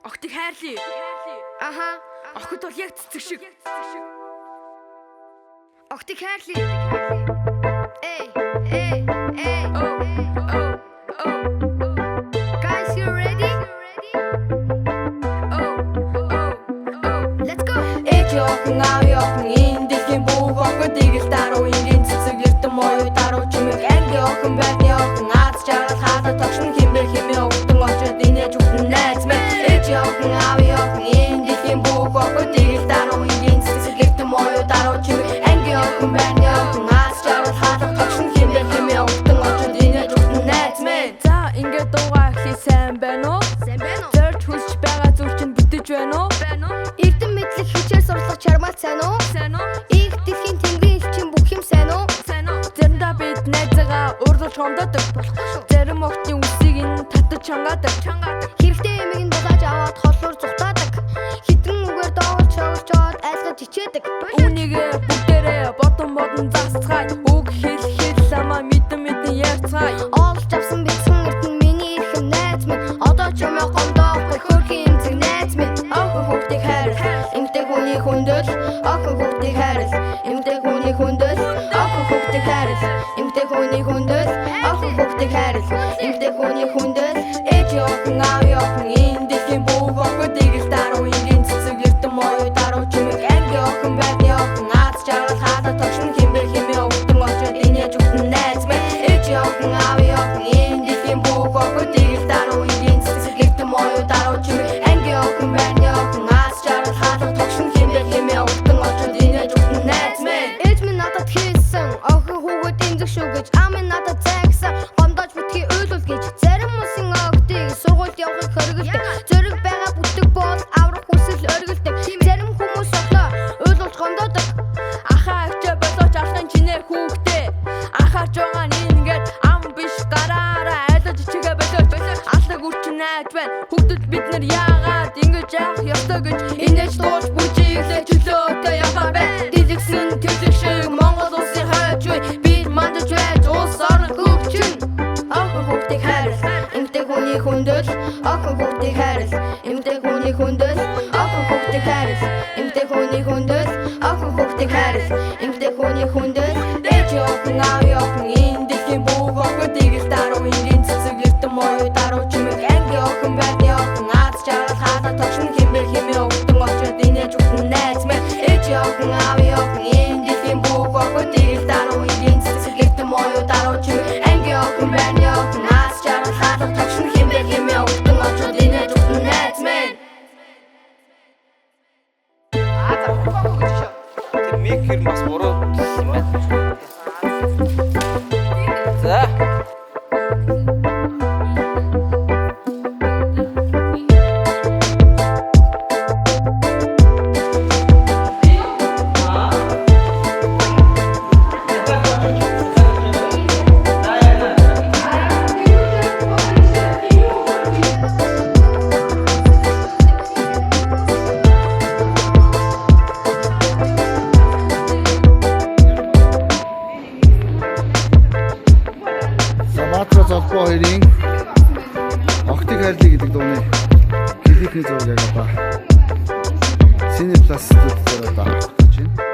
Охтыг хайрлаа. Аха. Охид бол яг цэцэг шиг. Охтыг хайрлаа. Эй. Guys, you ready? Let's go. Ээж охин аав охин энэ дэлхийн бүх охидыг л даруу ингийн цэцэг эрдэм оюу даруу чимэг анги охин байрны охин аз жаргал хаалт тогшин химбэр химээ өгдөн очоод инээж өгдөн найз мэн ээж охин аав охин энэ дэлхийн бүх охидыг л даруу ингийн цэцэг эрдэм оюу даруу чимэг анги охин байрны охин аз жаргал хаалт тогшин химбэр химээ өгдөн очоод инээж өгдөн найз мэн За ингээд дуугаа ихлий сайн байна уу? Сайн байна уу? Зорж хүсч байгаа зүйл чинь бүтэж байна уу? Эрдэм мэдлэг хичээл сурлах чармаал сайн уу? Сайн уу? Их дэлхийн тэнгэрийн элчин бүх юм сайн уу? Сайн уу? Заримдаа бид найзаагаа урдулж хомдоодог. Зарим охтын үсийг нь татаж чангаадаг. Хэрэгтэй эмийг нь булааж аваад холлоор зүхтаадаг. Хитэн үгээр доолж шоолжоод айлгаж ичээдэг. Үүнийг бүгдээрээ бодон засцгаая. Үг хэл ламаа мэдэн ярьцгаая. Олж авсан бэлсэн эрдэн миний эрхэм найз минь. Одоо ч юм гомдоохгүй хөрхийн эмзэг найз минь. охин хүүхдийг хайрл эмэгтэй хүний хүндэл охин хүүхдийг хайрл эмэгтэй хүний хүндэл охин хүүхдийг хайрл эмэгтэй хүний хүндэл охин хүүхдийг хайрл эмэгтэй хүний хүндэл ээж охин аав охин энэ дэлхийн бүх охидыг л даруу ингийн цэцэг эрдэм оюу даруу чимэг анги охин байрны охин аз жаргал хаалт тогшин химбэр химээ өгдөн очоод инээж өгдөн найз мэн ээж охин аав охин энэ дэлхийн бүх охидыг л даруу ингийн цэцэг эрдэм оюу даруу чимэг анги охин байрны охин аз жаргал хаалт тогшин химбэр химээ өгдөн очоод инээж өгдөн найз мэн Ээж минь надад хэлсэн охин хүүхэд эмзэг шүү гэж аав минь надад зайгсан гомдоож битгий ойлвол гэж зарим хүмүүс охтыг сургуульд явахыг хориглодог зориг байгаа бүтэг бол аврах хүсэл оргилдог зарим хүмүүс оглоо ойлволж гомдоодог Ахаа ачаа болооч алхын чинээ хүүхдээ. Ахаарч байгаа нь ингээд ам биш гараараа айлж чигээ болооч. Алхаг үрчин найж байна. Хүүхдүүд бид нар яагаад ингэж яах ёстой гэж инээж дууж бүжиглээ чөлөөтэй яваа бай. Дэлгэсэн төлөв шиг Монгол улсын хойч үе бид мандаж байж улс орон хөгжин. охин хүүхдийг хайрл эмэгтэй хүний хүндэл охин хүүхдийг хайрл эмэгтэй хүний хүндэл охин хүүхдийг хайрл эмэгтэй хүний хүндэл охин хүүхдийг хайрл эмэгтэй хүний хүндэл ээж охин аав охин энэ дэлхийн бүх охидыг л даруу ингийн цэцэг эрдэм оюу даруу чимэг анги охин байрны охин аз жаргал хаалт тогшин химбэр химээ өгдөн очоод инээж өгдөн найз мэн ээж охин аав охин энэ дэлхийн бүх охидыг л даруу ингийн цэцэг эрдэм оюу даруу чимэг анги охин байрны охин аз жаргал хаалт тогшин химбэр химээ өгдөн очоод инээж өгдөн найз мэн Тэр миг хэр бас буруу юм байна. За. Баатар золбоо хоёрын охтыг хайрлаа гэдэг дууны клипний зураг яг одоо Cineplus студиуд дээр одоо авах гэж байна.